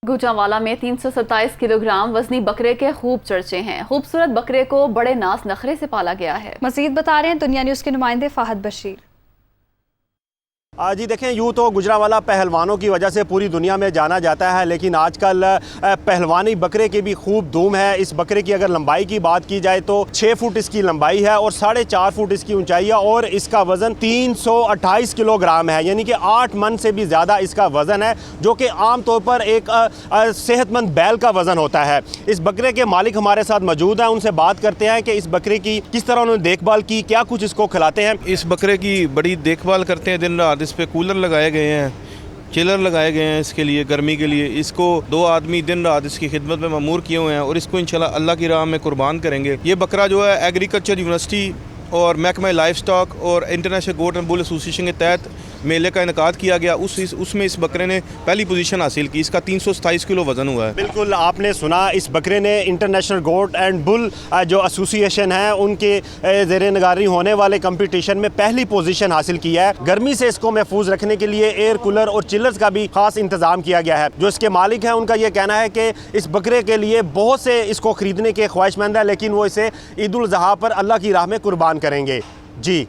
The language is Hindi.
गुजरांवाला में 327 किलोग्राम वजनी बकरे के खूब चर्चे हैं। खूबसूरत बकरे को बड़े नाज नखरे से पाला गया है। मजीद बता रहे हैं दुनिया न्यूज़ के नुमाइंदे फाहद बशीर। जी देखें, यूँ तो गुजरांवाला पहलवानों की वजह से पूरी दुनिया में जाना जाता है, लेकिन आजकल पहलवानी बकरे की भी खूब धूम है। इस बकरे की अगर लंबाई की बात की जाए तो 6 फुट इसकी लंबाई है और 4.5 फुट इसकी ऊंचाई है और इसका वज़न 328 किलोग्राम है, यानी कि 8 मन से भी ज़्यादा इसका वज़न है, जो कि आम तौर पर एक सेहतमंद बैल का वज़न होता है। इस बकरे के मालिक हमारे साथ मौजूद हैं, उनसे बात करते हैं कि इस बकरे की किस तरह उन्होंने देखभाल की, क्या कुछ इसको खिलाते हैं। इस बकरे की बड़ी देखभाल करते हैं दिन रात। इस पे कूलर लगाए गए हैं, चिलर लगाए गए हैं इसके लिए, गर्मी के लिए। इसको 2 आदमी दिन रात इसकी खिदमत में मामूर किए हुए हैं और इसको इंशाल्लाह अल्लाह की राह में कुर्बान करेंगे। ये बकरा जो है एग्रीकल्चर यूनिवर्सिटी और महकमा लाइफ स्टॉक और international goat and bull association के तहत मेले का इनकाद किया गया। उसमें इस बकरे ने पहली पोजीशन हासिल की। इसका 327 किलो वज़न हुआ है। बिल्कुल, आपने सुना, इस बकरे ने इंटरनेशनल गोट एंड बुल जो एसोसिएशन है उनके ज़ेरे निगरानी होने वाले कंपटीशन में पहली पोजीशन हासिल की है। गर्मी से इसको महफूज रखने के लिए एयर कूलर और चिलर्स का भी खास इंतजाम किया गया है। जो इसके मालिक हैं उनका ये कहना है कि इस बकरे के लिए बहुत से इसको ख़रीदने के ख्वाहिशमंद है, लेकिन वो इसे ईद उल ज़ुहा पर अल्लाह की राह में कुर्बान करेंगे। जी।